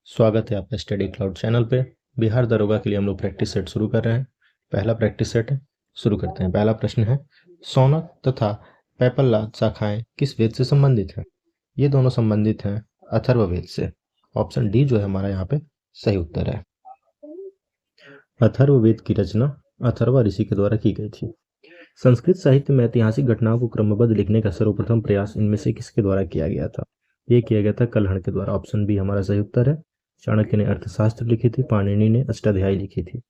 स्वागत है आपका स्टडी क्लाउड चैनल पे। बिहार दरोगा के लिए हम लोग प्रैक्टिस सेट शुरू कर रहे हैं। पहला प्रैक्टिस सेट है, शुरू करते हैं। पहला प्रश्न है, सौनक तथा पैपल्ला शाखाएं किस वेद से संबंधित हैं? ये दोनों संबंधित हैं अथर्ववेद से। ऑप्शन डी जो है हमारा यहाँ पे सही उत्तर है। अथर्ववेद की रचना अथर्वा ऋषि के द्वारा की गई थी। संस्कृत साहित्य में ऐतिहासिक घटनाओं को क्रमबद्ध लिखने का सर्वप्रथम प्रयास इनमें से किसके द्वारा किया गया था? ये किया गया था कल्हड़ के द्वारा। ऑप्शन बी हमारा सही उत्तर है। चाणक्य ने अर्थशास्त्र लिखी थी, पाणिनि ने अष्टाध्यायी लिखी थी।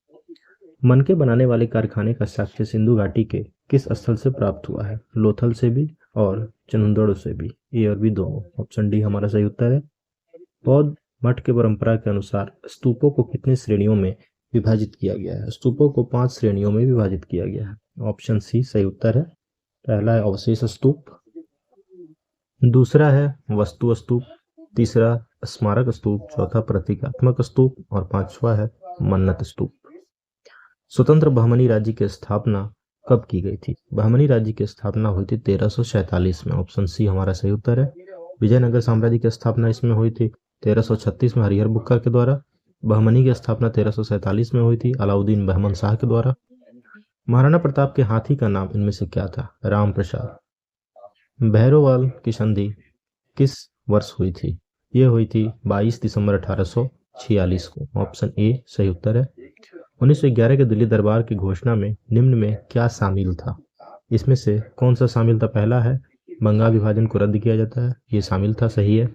मन के बनाने वाले कारखाने का साक्ष्य सिंधु घाटी के किस स्थल से प्राप्त हुआ है? लोथल से भी और चनुंदड़ से भी, ए और बी दोनों। ऑप्शन डी हमारा सही उत्तर है। बौद्ध मठ के परंपरा के अनुसार स्तूपों को कितनी श्रेणियों में विभाजित किया गया है? स्तूपों को 5 श्रेणियों में विभाजित किया गया है। ऑप्शन सी सही उत्तर है। पहला है अवशेष स्तूप, दूसरा है वस्तु स्तूप, तीसरा स्मारक स्तूप, चौथा प्रतीकात्मक स्तूप और पांचवा है मन्नत स्तूप। स्वतंत्र बहमनी राज्य की स्थापना कब की गई थी? बहमनी राज्य की स्थापना हुई थी 1347 में। ऑप्शन सी हमारा सही उत्तर है। विजयनगर साम्राज्य की स्थापना इसमें हुई थी 1336 में हरिहर बुक्का के द्वारा। बहमनी की स्थापना 1347 में हुई थी अलाउद्दीन बहमन शाह के द्वारा। महाराणा प्रताप के हाथी का नाम इनमें से क्या था? राम प्रसाद। भैरोवाल की संधि किस वर्ष हुई थी? ये हुई थी 22 दिसंबर 1846 को। ऑप्शन ए सही उत्तर है। 1911 के दिल्ली दरबार की घोषणा में निम्न में क्या शामिल था? इसमें से कौन सा शामिल था? पहला है बंगाल विभाजन को रद्द किया जाता है, ये शामिल था, सही है।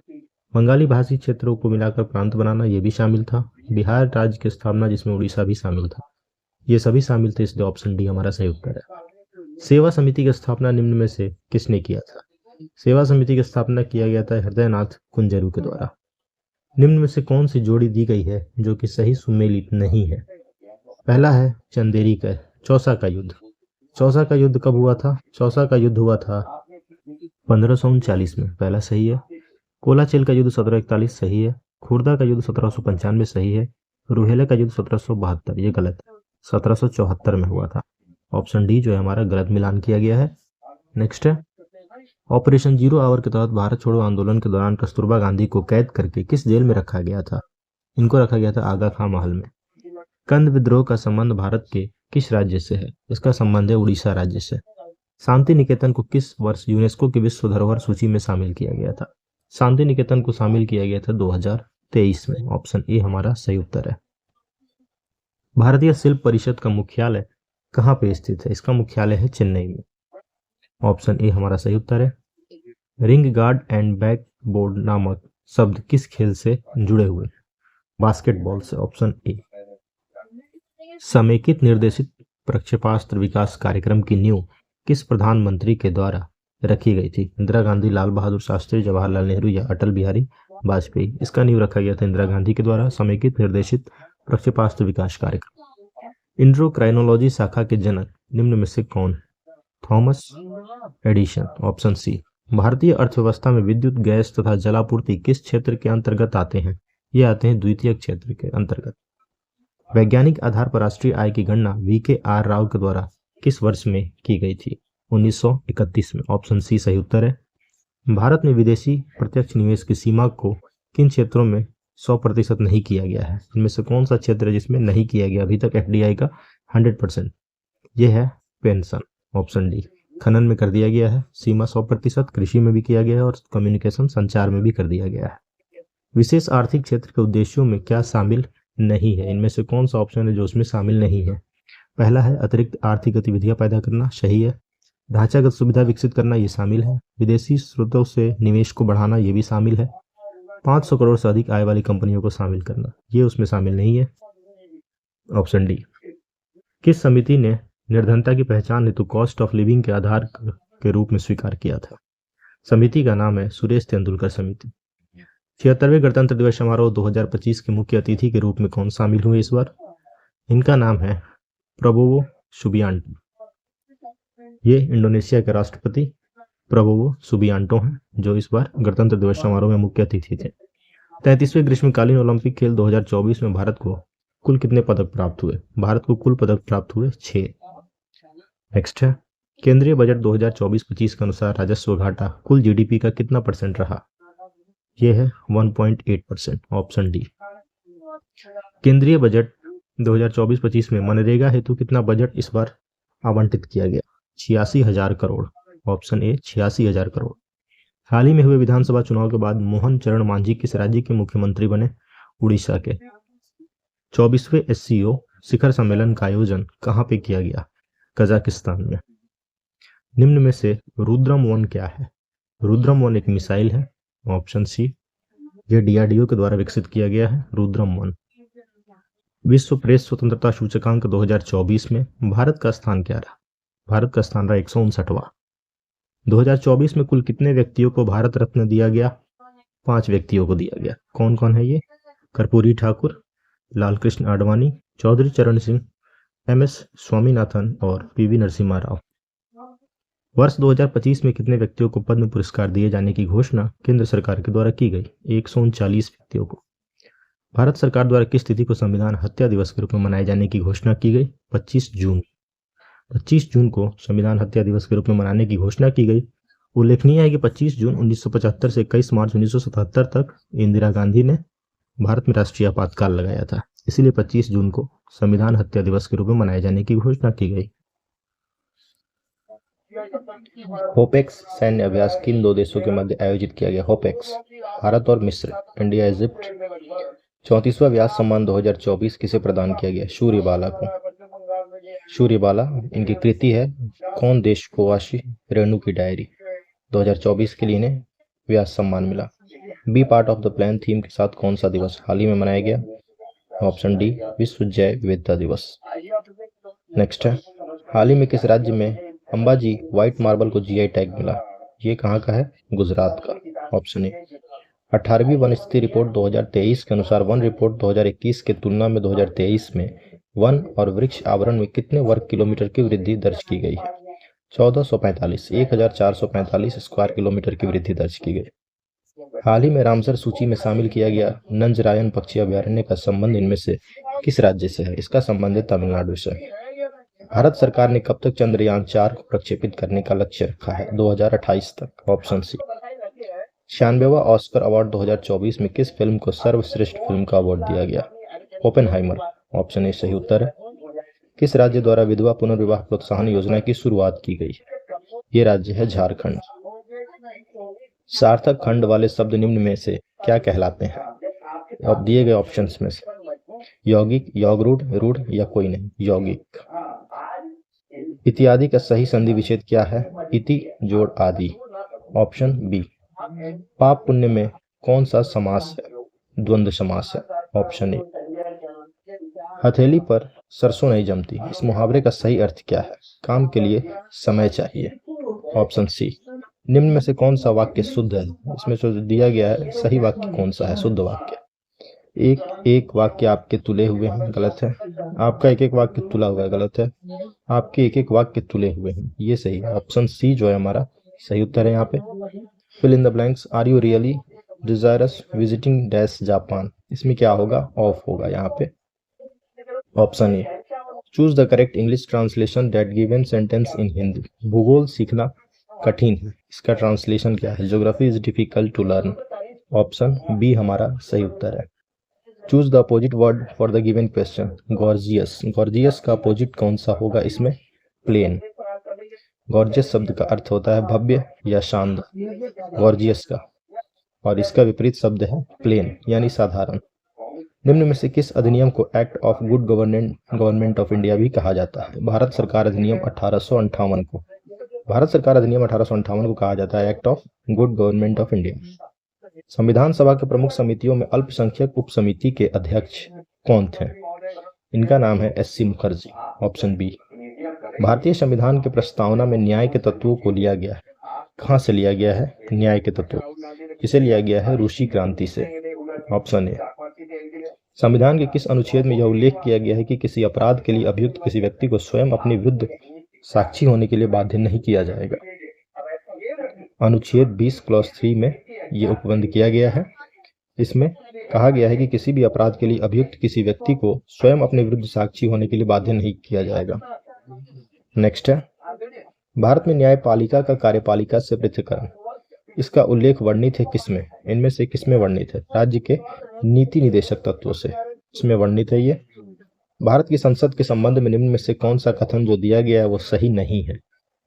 बंगाली भाषी क्षेत्रों को मिलाकर प्रांत बनाना, ये भी शामिल था। बिहार राज्य की स्थापना जिसमें उड़ीसा भी शामिल था, ये सभी शामिल थे, इसलिए ऑप्शन डी हमारा सही उत्तर है। सेवा समिति की स्थापना निम्न में से किसने किया था? सेवा समिति की स्थापना किया गया था हृदयनाथ कुंजरू के द्वारा। निम्न में से कौन सी जोड़ी दी गई है जो कि सही सुमेलित नहीं है? पहला है चंदेरी का चौसा का युद्ध। चौसा का युद्ध कब हुआ था? चौसा का युद्ध हुआ था 1539 में, पहला सही है। कोलाचेल का युद्ध 1741 सही है। खुर्दा का युद्ध 1795 सही है। रुहेला का युद्ध 1772, ये गलत है, 1774 में हुआ था। ऑप्शन डी जो है हमारा गलत मिलान किया गया है। नेक्स्ट है, ऑपरेशन जीरो आवर के तहत भारत छोड़ो आंदोलन के दौरान कस्तूरबा गांधी को कैद करके किस जेल में रखा गया था? इनको रखा गया था आगा खां महल में। कंद विद्रोह का संबंध भारत के किस राज्य से है? इसका संबंध है उड़ीसा राज्य से। शांति निकेतन को किस वर्ष यूनेस्को की विश्व धरोहर सूची में शामिल किया गया था? शांति निकेतन को शामिल किया गया था 2023 में। ऑप्शन ए हमारा सही उत्तर है। भारतीय शिल्प परिषद का मुख्यालय कहाँ पे स्थित है? इसका मुख्यालय है चेन्नई में। ऑप्शन ए हमारा सही उत्तर है। Ring guard and back board नामक शब्द किस खेल से जुड़े हुए? बास्केटबॉल से। Option A. समेकित निर्देशित प्रक्षेपास्त्र विकास कार्यक्रम की नींव किस प्रधानमंत्री के द्वारा रखी गई थी? इंदिरा गांधी, लाल बहादुर शास्त्री, जवाहरलाल नेहरू या अटल बिहारी वाजपेयी? इसका नींव रखा गया था इंदिरा गांधी के द्वारा, समेकित निर्देशित प्रक्षेपास्त्र विकास कार्यक्रम। इंड्रोक्राइनोलॉजी शाखा के जनक निम्न में से कौन है? Thomas Edison. Option C. भारतीय अर्थव्यवस्था में विद्युत, गैस तथा जलापूर्ति किस क्षेत्र के अंतर्गत आते हैं? ये आते हैं द्वितीयक क्षेत्र के अंतर्गत। वैज्ञानिक आधार पर राष्ट्रीय आय की गणना VKR राव के द्वारा किस वर्ष में की गई थी? 1931 में। ऑप्शन सी सही उत्तर है। भारत में विदेशी प्रत्यक्ष निवेश की सीमा को किन क्षेत्रों में 100% नहीं किया गया है? इनमें से कौन सा क्षेत्र है जिसमें नहीं किया गया अभी तक FDI का 100%? यह है पेंशन। Option D. खनन में कर दिया गया है सीमा 100%, कृषि में भी किया गया है और कम्युनिकेशन संचार में भी कर दिया गया है। विशेष आर्थिक क्षेत्र के उद्देश्यों में क्या शामिल नहीं है? इनमें से कौन सा ऑप्शन है जो उसमें शामिल नहीं है? पहला है अतिरिक्त आर्थिक गतिविधियां पैदा करना, सही है। ढांचागत सुविधा विकसित करना, ये शामिल है। विदेशी स्रोतों से निवेश को बढ़ाना, ये भी शामिल है। 500 करोड़ से अधिक आय वाली कंपनियों को शामिल करना, ये उसमें शामिल नहीं है। Option D. किस समिति ने निर्धनता की पहचान हेतु कॉस्ट ऑफ लिविंग के आधार के रूप में स्वीकार किया था? समिति का नाम है सुरेश तेंदुलकर समिति। 76वें गणतंत्र दिवस समारोह 2025 के मुख्य अतिथि के रूप में कौन शामिल हुए इस बार? इनका नाम है प्रबोवो सुबियांटो। ये इंडोनेशिया के राष्ट्रपति प्रबोवो सुबियांटो हैं जो इस बार गणतंत्र दिवस समारोह में मुख्य अतिथि थे। 33वें ग्रीष्मकालीन ओलंपिक खेल 2024 में भारत को कुल कितने पदक प्राप्त हुए? भारत को कुल पदक प्राप्त हुए 6। नेक्स्ट है, केंद्रीय बजट 2024-25 के अनुसार राजस्व घाटा कुल GDP का कितना % रहा? ये है 1.8%। Option D. केंद्रीय बजट 2024-25 में मनरेगा हेतु कितना बजट इस बार आवंटित किया गया? 86,000 करोड़। Option A 86,000 crore. हाल ही में हुए विधानसभा चुनाव के बाद मोहन चरण मांझी किस राज्य के मुख्यमंत्री बने? उड़ीसा के। 24वें SCO शिखर सम्मेलन का आयोजन कहाँ पे किया गया? कजाकिस्तान में। निम्न में से रुद्रम 1 क्या है? रुद्रम 1 एक मिसाइल है। Option C. यह DRDO के द्वारा विकसित किया गया है रुद्रम 1। विश्व प्रेस स्वतंत्रता सूचकांक 2024 में भारत का स्थान क्या रहा? भारत का स्थान रहा 159वां। 2024 में कुल कितने व्यक्तियों को भारत रत्न दिया गया? 5 व्यक्तियों को दिया गया। कौन कौन है ये? कर्पूरी ठाकुर, लालकृष्ण आडवाणी, चौधरी चरण सिंह, MS स्वामीनाथन और PV नरसिम्हा राव। वर्ष 2025 में कितने व्यक्तियों को पद्म पुरस्कार दिए जाने की घोषणा केंद्र सरकार के द्वारा की गई? 139 व्यक्तियों को। भारत सरकार द्वारा किस तिथि को संविधान हत्या दिवस के रूप में मनाए जाने की घोषणा की गई? 25 जून। 25 जून को संविधान हत्या दिवस के रूप में मनाने की घोषणा की गई। उल्लेखनीय है कि 25 जून 1975 से 21 मार्च 1977 तक इंदिरा गांधी ने भारत में राष्ट्रीय आपातकाल लगाया था, इसीलिए 25 जून को संविधान हत्या दिवस के रूप में मनाए जाने की घोषणा की गई। होपेक्स सैन्य अभ्यास किन 2 देशों के मध्य आयोजित किया गया? होपेक्स भारत और मिस्र, इंडिया इजिप्ट। 34वां व्यास सम्मान 2024 किसे प्रदान किया गया? सूर्यबाला को। सूर्यबाला इनकी कृति है कौन देश को वासी रेणु की डायरी। 2024 के लिए इन्हें व्यास सम्मान मिला। B part of the plan theme के साथ कौन सा दिवस हाल ही में मनाया गया? ऑप्शन डी विश्व जैव विविधता दिवस। नेक्स्ट है, हाल ही में किस राज्य में अंबाजी व्हाइट मार्बल को GI टैग मिला? ये कहाँ का है? गुजरात का। Option A. 18वीं वन स्थिति रिपोर्ट 2023 के अनुसार वन रिपोर्ट 2021 के तुलना में 2023 में वन और वृक्ष आवरण में कितने वर्ग किलोमीटर की वृद्धि दर्ज की गई है? 1445 स्क्वायर किलोमीटर की वृद्धि दर्ज की गई। हाल ही में रामसर सूची में शामिल किया गया नंजरायन पक्षी अभयारण्य का संबंध इनमें से किस राज्य से है? इसका संबंध है तमिलनाडु से। भारत सरकार ने कब तक चंद्रयान 4 को प्रक्षेपित करने का लक्ष्य रखा है? 2028 तक। Option C. 96वां ऑस्कर अवार्ड 2024 में किस फिल्म को सर्वश्रेष्ठ फिल्म का अवार्ड दिया गया? ओपेनहाइमर। ऑप्शन ए सही उत्तर है। किस राज्य द्वारा विधवा पुनर्विवाह प्रोत्साहन योजना की शुरुआत की गई है? ये राज्य है झारखंड। सार्थक खंड वाले शब्द निम्न में से क्या कहलाते हैं? अब दिए गए ऑप्शंस में से यौगिक, यौगरूढ़, रूढ़ या कोई नहीं? यौगिक। इत्यादि का सही संधि विच्छेद क्या है? इति जोड़ आदि। Option B. पाप पुण्य में कौन सा समास है? द्वंद्व समास है। Option A. हथेली पर सरसों नहीं जमती, इस मुहावरे का सही अर्थ क्या है? काम के लिए समय चाहिए। Option C. निम्न में से कौन सा वाक्य शुद्ध है? इसमें जो दिया गया है सही वाक्य कौन सा है? शुद्ध वाक्य। एक वाक्य आपके तुले हुए हैं, गलत है। आपका एक वाक्य तुला हुआ है, गलत है। आपके एक वाक्य तुले हुए हैं, ये सही है। ऑप्शन सी जो है हमारा सही उत्तर है। यहाँ पे fill in the blanks. Are you really desirous visiting dash Japan? इसमें क्या होगा? ऑफ होगा यहाँ पे। Option A. Choose the correct English translation that given sentence in Hindi. भूगोल सीखना कठिन है, इसका ट्रांसलेशन क्या है? Geography is difficult to learn. Option B हमारा सही उत्तर है। Choose the opposite word for the given question. Gorgeous. Gorgeous का अपोजिट कौन सा होगा इसमें? प्लेन। गॉर्जियस शब्द का अर्थ होता है भव्य या शानदार, गॉर्जियस का, और इसका विपरीत शब्द है प्लेन यानी साधारण। निम्न में से किस अधिनियम को act of good government of India भी कहा जाता है? भारत सरकार अधिनियम 1858 को। भारत सरकार अधिनियम 1858 को कहा जाता है act of good government of India. संविधान सभा के प्रमुख समितियों में अल्पसंख्यक उप समिति के अध्यक्ष कौन थे? इनका नाम है SC मुखर्जी। Option B. भारतीय संविधान के प्रस्तावना में न्याय के तत्वों को लिया गया है, कहाँ से लिया गया है न्याय के तत्वों? इसे लिया गया है रूसी क्रांति से। Option A. संविधान के किस अनुच्छेद में यह उल्लेख किया गया है कि किसी अपराध के लिए अभियुक्त किसी व्यक्ति को स्वयं अपने विरुद्ध साक्षी होने के लिए बाध्य नहीं किया जाएगा? अनुच्छेद 20 क्लॉज 3 में यह उपबंध किया गया है। इसमें कहा गया है कि किसी भी अपराध के लिए अभियुक्त किसी व्यक्ति को स्वयं अपने विरुद्ध साक्षी होने के लिए बाध्य नहीं किया जाएगा। नेक्स्ट है, भारत में न्यायपालिका का कार्यपालिका से पृथक्करण, इसका उल्लेख वर्णित है किसमें? इनमें से किसमें वर्णित है? राज्य के नीति निदेशक तत्वों से। इसमें वर्णित है ये। भारत की संसद के संबंध में निम्न में से कौन सा कथन जो दिया गया है वो सही नहीं है।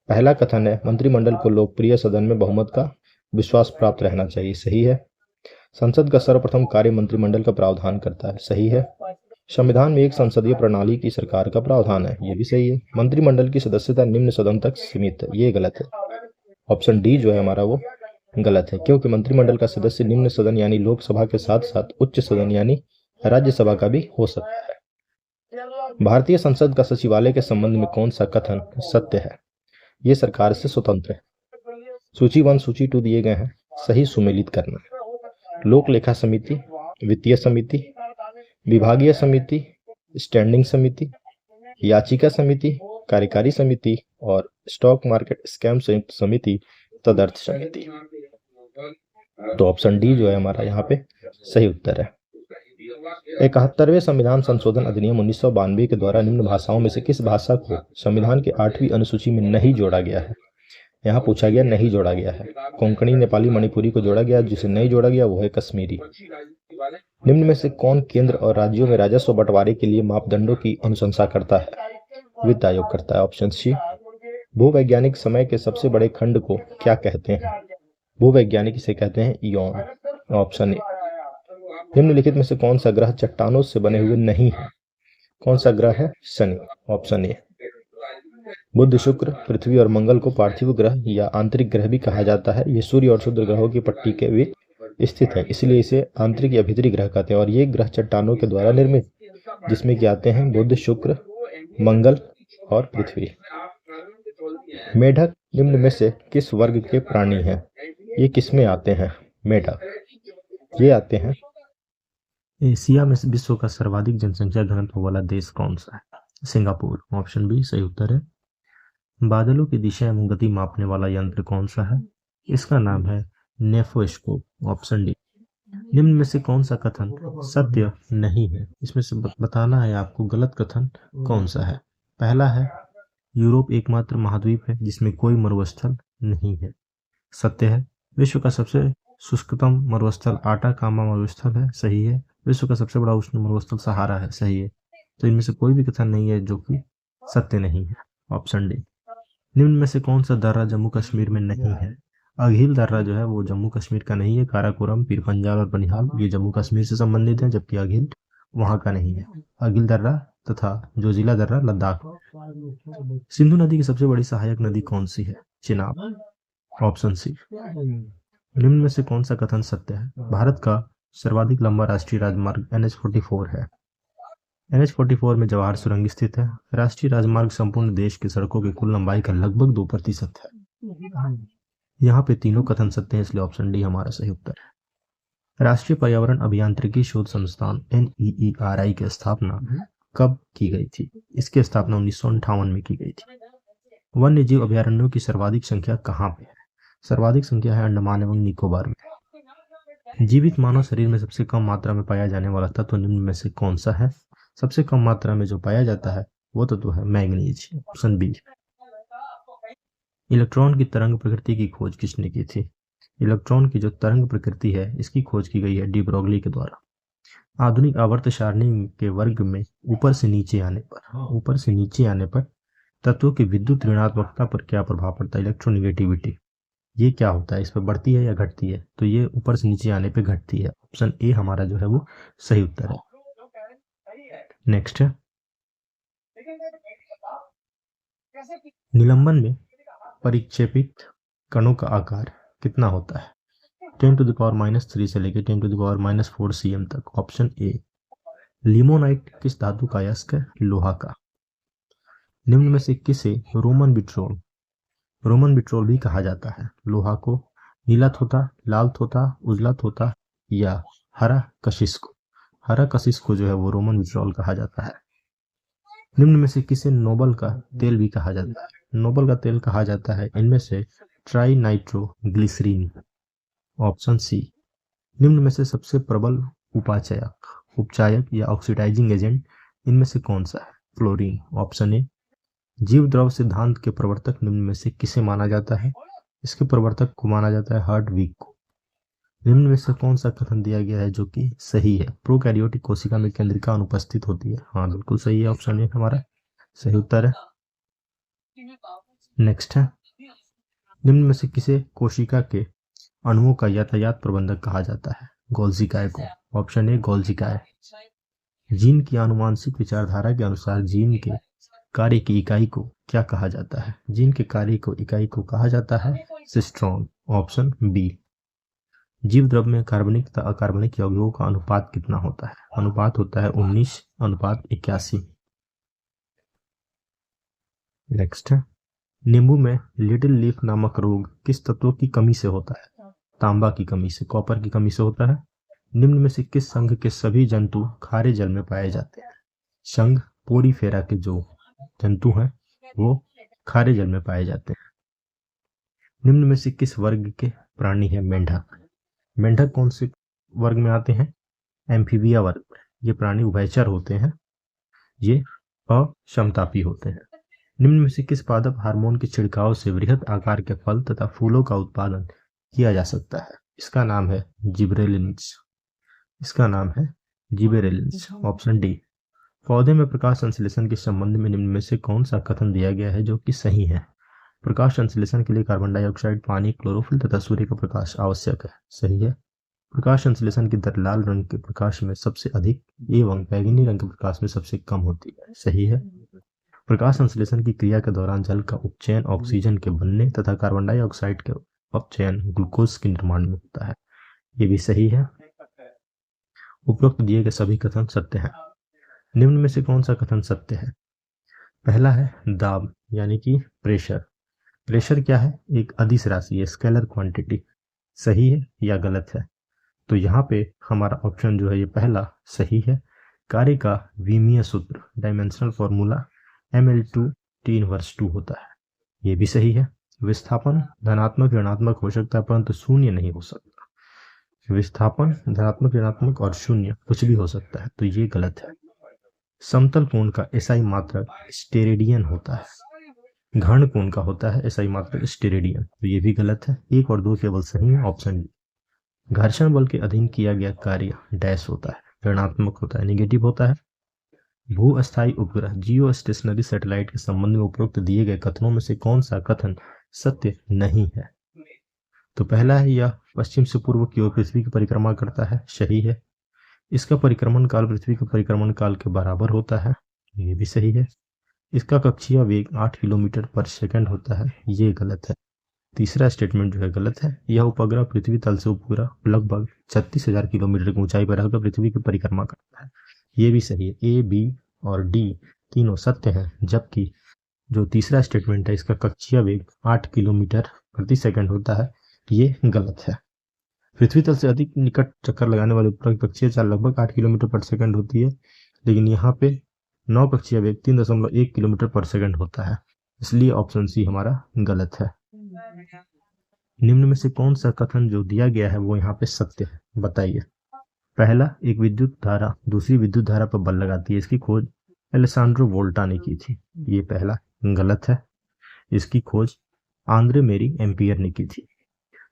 पहला कथन है मंत्रिमंडल को लोकप्रिय सदन में बहुमत का विश्वास प्राप्त रहना चाहिए, सही है। संसद का सर्वप्रथम कार्य मंत्रिमंडल का प्रावधान करता है, सही है। संविधान में एक संसदीय प्रणाली की सरकार का प्रावधान है, ये भी सही है। मंत्रिमंडल की सदस्यता निम्न सदन तक सीमित है, ये गलत है। ऑप्शन डी जो है हमारा वो गलत है, क्योंकि मंत्रिमंडल का सदस्य निम्न सदन यानी लोकसभा के साथ साथ उच्च सदन यानी राज्यसभा का भी हो सकता है। भारतीय संसद का सचिवालय के संबंध में कौन सा कथन सत्य है। ये सरकार से स्वतंत्र है। सूची 1 सूची 2 दिए गए हैं, सही सुमेलित करना। लोक लेखा समिति, वित्तीय समिति, विभागीय समिति, स्टैंडिंग समिति, याचिका समिति, कार्यकारी समिति और स्टॉक मार्केट स्कैम संयुक्त समिति, तदर्थ समिति। तो ऑप्शन डी जो है हमारा यहाँ पे सही उत्तर है। 71वें संविधान संशोधन अधिनियम 1992 के द्वारा निम्न भाषाओं में से किस भाषा को संविधान के 8वीं अनुसूची में नहीं जोड़ा गया है। यहाँ पूछा गया नहीं जोड़ा गया है। कोंकणी, नेपाली, मणिपुरी को जोड़ा गया, जिसे नहीं जोड़ा गया वो है कश्मीरी। निम्न में से कौन केंद्र और राज्यों में राजस्व बंटवारे के लिए मापदंडों की अनुशंसा करता है। वित्त आयोग करता है, ऑप्शन सी। भूवैज्ञानिक समय के सबसे बड़े खंड को क्या कहते हैं। भूवैज्ञानिक इसे कहते हैं इयॉन, ऑप्शन ए। निम्नलिखित में से कौन सा ग्रह चट्टानों से बने हुए नहीं है। कौन सा ग्रह है, शनि, ऑप्शन ए। बुध, शुक्र, पृथ्वी और मंगल को पार्थिव ग्रह या आंतरिक ग्रह भी कहा जाता है। ये सूर्य और शुक्र ग्रहों की पट्टी के बीच स्थित है, इसलिए इसे आंतरिक या भीतरी ग्रह कहते हैं। और ये ग्रह चट्टानों के द्वारा निर्मित, जिसमें कि आते हैं बुध, शुक्र, मंगल और पृथ्वी। मेढक निम्न में से किस वर्ग के प्राणी हैं। ये किसमें आते हैं मेढक। ये आते हैं एशिया में। विश्व का सर्वाधिक जनसंख्या घनत्व वाला देश कौन सा है, सिंगापुर, ऑप्शन बी सही उत्तर है। बादलों की दिशा एवं गति मापने वाला यंत्र कौन सा है। इसका नाम है नेफोस्कोप, ऑप्शन डी। निम्न में से कौन सा कथन सत्य नहीं है। इसमें से बताना है आपको गलत कथन कौन सा है। पहला है यूरोप एकमात्र महाद्वीप है जिसमें कोई मरुस्थल नहीं है, सत्य है। विश्व का सबसे शुष्कतम मरुस्थल आटाकामा मरुस्थल है, सही है। विश्व का सबसे बड़ा उष्ण मरुस्थल सहारा है, सही है। तो इनमें से कोई भी कथन नहीं है जो कि सत्य नहीं है, ऑप्शन डी। निम्न में से कौन सा दर्रा जम्मू कश्मीर में नहीं है। अघिल दर्रा जो है वो जम्मू कश्मीर का नहीं है। काराकोरम, पीर पंजाल और बनिहाल ये जम्मू कश्मीर से संबंधित है, जबकि अघिल वहां का नहीं है। अघिल दर्रा तथा जोजिला दर्रा लद्दाख। सिंधु नदी की सबसे बड़ी सहायक नदी कौन सी है, चिनाब, ऑप्शन सी। निम्न में से कौन सा कथन सत्य है। भारत का सर्वाधिक लंबा राष्ट्रीय राजमार्ग NH-44 है। NH-44 में जवाहर सुरंग स्थित है। राष्ट्रीय राजमार्ग संपूर्ण देश की सड़कों की कुल लंबाई का लगभग 2% है। यहाँ पे तीनों कथन सत्य हैं, इसलिए ऑप्शन डी हमारा सही उत्तर है। राष्ट्रीय पर्यावरण अभियांत्रिकी शोध संस्थान NEERI की स्थापना कब की गई थी। इसकी स्थापना 1958 में की गई थी। वन्य जीव अभयारण्यों की सर्वाधिक संख्या कहाँ पे है। सर्वाधिक संख्या है अंडमान एवं निकोबार में। जीवित मानव शरीर में सबसे कम मात्रा में पाया जाने वाला तत्व निम्न में से कौन सा है। सबसे कम मात्रा में जो पाया जाता है वो तत्व है मैग्नीज, ऑप्शन बी। इलेक्ट्रॉन की तरंग प्रकृति की खोज किसने की थी। इलेक्ट्रॉन की जो तरंग प्रकृति है इसकी खोज की गई है डी ब्रोगली के द्वारा। आधुनिक आवर्त सारणी के वर्ग में ऊपर से नीचे आने पर तत्वों की विद्युत ऋणात्मकता पर क्या प्रभाव पड़ता है। इलेक्ट्रोनेगेटिविटी, ये क्या होता है, इस पर बढ़ती है या घटती है। तो ये ऊपर से नीचे आने पे घटती है, ऑप्शन ए हमारा जो है वो सही उत्तर है। नेक्स्ट है निलंबन में परिक्षेपित कणों का आकार कितना होता है। 10⁻³ से लेकर 10⁻⁴ cm तक, ऑप्शन ए। लिमोनाइट किस धातु का अयस्क है, लोहा का। निम्न में से किसे रोमन विट्रोल भी कहा जाता है। लोहा को, नीला थोथा, लाल थोथा, उजला थोथा या हरा कशिश को। हरा कशिश को जो है वो रोमन विट्रोल कहा जाता है। निम्न में से किसे नोबल का तेल भी कहा जाता है। नोबल का तेल कहा जाता है इनमें से ट्राई नाइट्रोग्लिसरीन, ऑप्शन सी। निम्न में से सबसे प्रबल उपचायक या ऑक्सीडाइजिंग एजेंट इनमें से कौन सा है। Fluorine, option A. जीव द्रव सिद्धांत के प्रवर्तक निम्न में से किसे माना जाता है। इसके प्रवर्तक को माना जाता है हार्टविग को। निम्न में से कौन सा कथन दिया गया है जो कि सही है? प्रोकैरियोटिक कोशिका में केंद्रिका अनुपस्थित होती है। हाँ, बिल्कुल सही है, ऑप्शन ए हमारा सही उत्तर है। नेक्स्ट है, निम्न में से किसे कोशिका के अणुओं का यातायात प्रबंधक कहा जाता है? गोल्जी काय को। ऑप्शन ए गोल्जी काय। जीन की आनुवांशिक विचारधारा के अनुसार जीन के कार्य की इकाई को क्या कहा जाता है? जीन के कार्य को इकाई को कहा जाता है सिस्ट्रॉन। Option B. जीव द्रव्य में कार्बनिक तथा अकार्बनिक यौगिकों का अनुपात कितना होता है? अनुपात होता है 19:81। नेक्स्ट है, नींबू में लिटिल लीफ नामक रोग किस तत्व की कमी से होता है? तांबा की कमी से, कॉपर की कमी से होता है। निम्न में से किस संघ के सभी जंतु खारे जल में पाए जाते हैं? संघ पोरीफेरा के जो जंतु हैं वो खारे जल में पाए जाते हैं। निम्न में से किस वर्ग के प्राणी है मेंढक? मेंढक कौन से वर्ग में आते हैं? एम्फीबिया वर्ग में। ये प्राणी उभयचर होते हैं, ये अक्षमतापी होते हैं। निम्न में से किस पादप हार्मोन के छिड़काव से वृहद आकार के फल तथा फूलों का उत्पादन किया जा सकता है? इसका नाम है जिबरेलिन्स। इसका नाम है जिबरेलिन्स। Option D. पौधे में प्रकाश संश्लेषण के संबंध में निम्न में से कौन सा कथन दिया गया है जो कि सही है? प्रकाश संश्लेषण के लिए कार्बन डाइऑक्साइड, पानी, क्लोरोफिल तथा सूर्य का प्रकाश आवश्यक है। सही है। प्रकाश संश्लेषण की दर लाल रंग के प्रकाश में सबसे अधिक एवं बैंगनी रंग के प्रकाश में सबसे कम होती है। सही है। प्रकाश संश्लेषण की क्रिया के दौरान जल का उपचयन ऑक्सीजन के बनने तथा कार्बन डाइऑक्साइड के अपचयन ग्लूकोज के निर्माण में होता है। ये भी सही है। उपरोक्त दिए गए सभी कथन सत्य हैं। निम्न में से कौन सा कथन सत्य है? पहला है दाब यानी कि प्रेशर। प्रेशर क्या है? एक अदिश राशि है, स्केलर क्वांटिटी। सही है या गलत है? तो यहाँ पे हमारा ऑप्शन जो है ये पहला सही है। कार्य का विमीय सूत्र डायमेंशनल फॉर्मूला ml2 T−2 होता है। ये भी सही है। विस्थापन धनात्मक ऋणात्मक हो सकता है परंतु शून्य नहीं हो सकता। विस्थापन धनात्मक ऋणात्मक और शून्य कुछ भी हो सकता है, तो ये गलत है। समतल कोण का एसआई मात्रक स्टेरेडियन होता है। घर्ण कोण का होता है एसआई मात्रक स्टेरेडियन, तो ये भी गलत है। 1 और 2 केवल सही है, ऑप्शन डी। घर्षण बल के अधीन किया गया कार्य डैश होता है, ऋणात्मक होता है, नेगेटिव होता है। भू अस्थायी उपग्रह जियो स्टेशनरी सैटेलाइट के संबंध में उपरोक्त दिए गए कथनों में से कौन सा कथन सत्य नहीं है? तो पहला है, यह पश्चिम से पूर्व की ओर पृथ्वी की परिक्रमा करता है। सही है। इसका परिक्रमण काल पृथ्वी के परिक्रमण काल के बराबर होता है। ये भी सही है। इसका कक्षीय वेग 8 किलोमीटर पर सेकंड होता है। ये गलत है। तीसरा स्टेटमेंट जो है गलत है। यह उपग्रह पृथ्वी तल से उपग्रह लगभग 36,000 किलोमीटर की ऊंचाई पर रहकर पृथ्वी की परिक्रमा करता है। ये भी सही है। ए, बी और डी तीनों सत्य हैं, जबकि जो तीसरा स्टेटमेंट है इसका कक्षीय वेग 8 किलोमीटर प्रति सेकंड होता है, ये गलत है। पृथ्वी तल से अधिक निकट चक्कर लगाने वाले उपग्रह की कक्षीय चाल लगभग 8 किलोमीटर पर सेकंड होती है, लेकिन यहाँ पे 9 कक्षीय वेग 3.1 किलोमीटर पर सेकंड होता है, इसलिए ऑप्शन सी हमारा गलत है। निम्न में से कौन सा कथन जो दिया गया है वो यहाँ पे सत्य है? बताइए। पहला, एक विद्युत धारा दूसरी विद्युत धारा पर बल लगाती है, इसकी खोज एलेसांड्रो वोल्टा ने की थी। ये पहला गलत है। इसकी खोज आंद्रे मेरी एम्पियर ने की थी।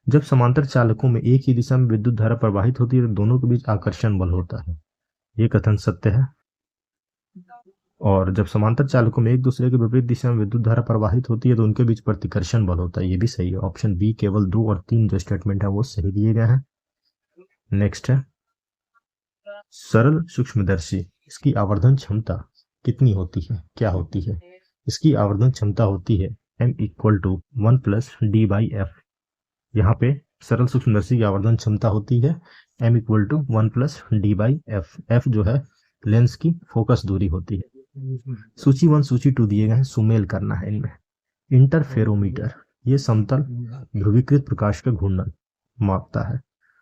जब समांतर चालकों में एक ही दिशा में विद्युत धारा प्रवाहित होती है तो दोनों के बीच आकर्षण बल होता है। ये कथन सत्य है। और जब समांतर चालकों में एक दूसरे के विपरीत दिशा में विद्युत धारा प्रवाहित होती है तो उनके बीच प्रतिकर्षण बल होता है। ये भी सही है। ऑप्शन बी केवल 2 और 3 जो स्टेटमेंट है वो सही दिए गए हैं। नेक्स्ट है, सरल सूक्ष्मदर्शी, इसकी आवर्धन क्षमता कितनी होती है? क्या होती है? इसकी आवर्धन क्षमता होती है m=1 + d/f। यहाँ पे सरल सूक्ष्मदर्शी की आवर्धन क्षमता होती है m=1 + d/f। f जो है लेंस की फोकस दूरी होती है। सूची 1 सूची 2 दिए गए हैं, सुमेल करना है इनमें। इंटरफेरोमीटर, ये समतल ध्रुवीकृत प्रकाश का घूर्णन मापता है।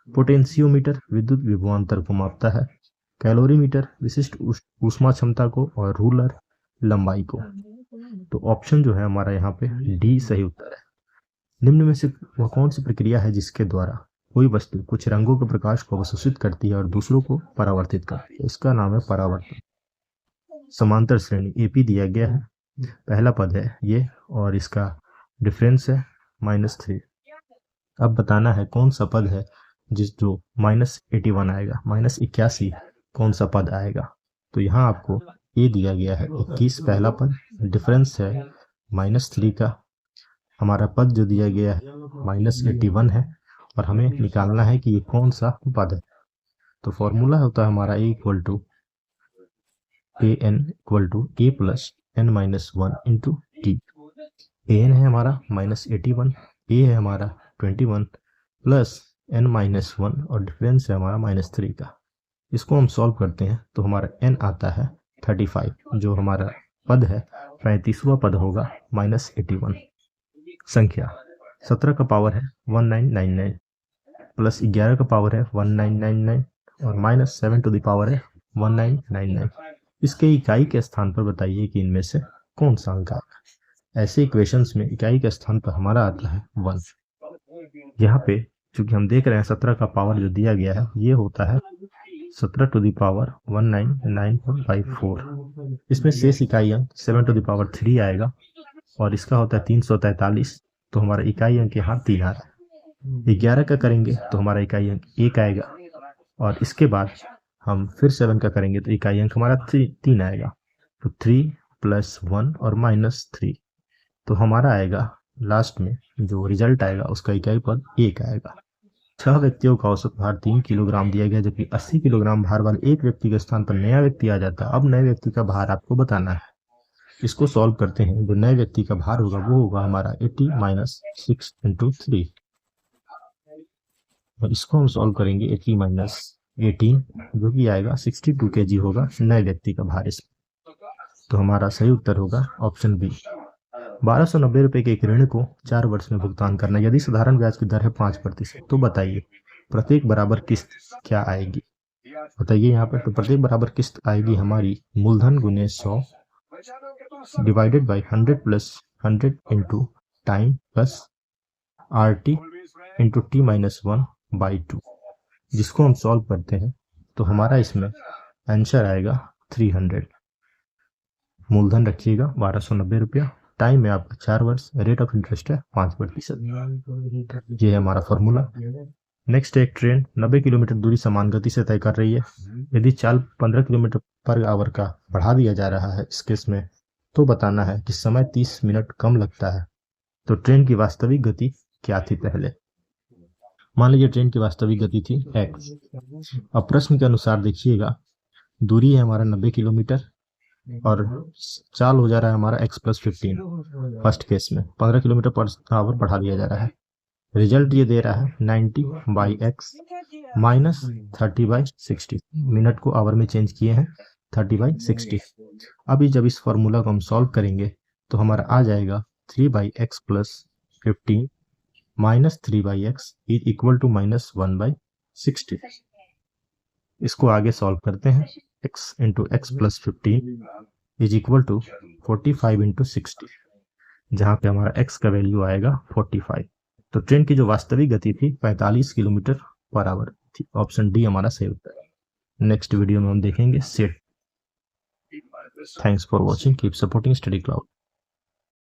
पोटेंशियोमीटर विद्युत विभवांतर को मापता है। कैलोरीमीटर विशिष्ट ऊष्मा क्षमता को, और रूलर लंबाई को। तो ऑप्शन जो है हमारा यहाँ पे डी सही उत्तर है। निम्न में से वह कौन सी प्रक्रिया है जिसके द्वारा कोई वस्तु कुछ रंगों के प्रकाश को अवशोषित करती है और दूसरों को परावर्तित करती है? इसका नाम है परावर्तन। समांतर श्रेणी एपी दिया गया है, पहला पद है ये, और इसका डिफरेंस है -3। अब बताना है कौन सा पद है जो -81 आएगा, -81 कौन सा पद आएगा। तो यहाँ आपको ए दिया गया है 21 पहला पद, डिफरेंस है -3 का, हमारा पद जो दिया गया है -81 है, और हमें निकालना है कि ये कौन सा पद है। तो फॉर्मूला होता है हमारा a equal to a plus n minus 1 into t. an है हमारा -81, a है हमारा 21 प्लस n माइनस 1 और डिफरेंस है हमारा -3 का। इसको हम सॉल्व करते हैं तो हमारा n आता है 35, जो हमारा पद है 35वां पद होगा -81। संख्या 17 का पावर है 1999 प्लस 11 का पावर है 1999 और -7 टू द पावर है 1999। इसके इकाई के स्थान पर बताइए कि इनमें से कौन सा अंक आएगा। ऐसे इक्वेशंस में इकाई के स्थान पर हमारा आता है 1। यहाँ पे चूंकि हम देख रहे हैं 17 का पावर जो दिया गया है ये होता है 17 टू द पावर 1994। इसमें शेष इकाई अंक 7 टू द पावर 3 आएगा और इसका होता है 343। तो हमारा इकाई अंक यहाँ 3 आ रहा है। 11 का करेंगे तो हमारा इकाई अंक 1 आएगा और इसके बाद हम फिर 7 का करेंगे तो इकाई अंक हमारा 3 आएगा। तो 3 + 1 और -3, तो हमारा आएगा लास्ट में जो रिजल्ट आएगा उसका इकाई पद 1 आएगा। 6 व्यक्तियों का औसत भार 3 किलोग्राम दिया गया, जबकि 80 किलोग्राम भार वाले एक व्यक्ति के स्थान पर नया व्यक्ति आ जाता है। अब नए व्यक्ति का भार आपको बताना है। इसको सॉल्व करते हैं। जो नए व्यक्ति का भार होगा वो होगा हमारा 80 - 6 × 3। और इसको हम सॉल्व करेंगे 80 - 18, जो कि आएगा 62 kg होगा नए व्यक्ति का भार इसमें। तो हमारा सही उत्तर होगा ऑप्शन बी। 1290 रुपए के एक ऋण को 4 वर्ष में भुगतान करना। यदि साधारण ब्याज की दर है 5%, तो बताइए प्रत्येक बराबर किस्त क्या आएगी। बताइए यहाँ पर। तो प्रत्येक बराबर किस्त आएगी हमारी मूलधन गुने 100 divided by 100 + 100 into time plus RT into T - 1/2, जिसको हम सॉल्व करते हैं तो हमारा इसमें आंसर आएगा 300। मूलधन रखिएगा 1290 रुपया, टाइम है आपका 4 वर्ष, रेट ऑफ इंटरेस्ट है 5%। ये है हमारा फॉर्मूला। नेक्स्ट एक ट्रेन 90 किलोमीटर दूरी समान गति से तय कर रही है। यदि चाल 15 किलोमीटर पर आवर का बढ़ा दिया जा रहा है इस केस में, तो बताना है कि समय 30 मिनट कम लगता है। तो ट्रेन की वास्तविक गति क्या थी पहले। मान लीजिए ट्रेन की वास्तविक गति थी x। अब प्रश्न के अनुसार देखिएगा, दूरी है हमारा 90 किलोमीटर और चाल हो जा रहा है हमारा x + 15। फर्स्ट केस में 15 किलोमीटर पर आवर बढ़ा दिया जा रहा है। रिजल्ट ये दे रहा है 90/x - 30/60। मिनट को आवर में चेंज किए हैं 30/60। अभी जब इस फॉर्मूला को हम सॉल्व करेंगे तो हमारा आ जाएगा 3/x + 15 - 3/x = -1/60। इसको आगे सॉल्व करते हैं। x × x + 15 = 45 × 60, जहाँ पे हमारा x का वैल्यू आएगा 45। तो ट्रेन की जो वास्तविक गति थी 45 किलोमीटर पर आवर थी। ऑप्शन डी हमारा सही उत्तर है। नेक्स्ट वीडियो में हम देखेंगे set. Thanks for watching, keep supporting study cloud.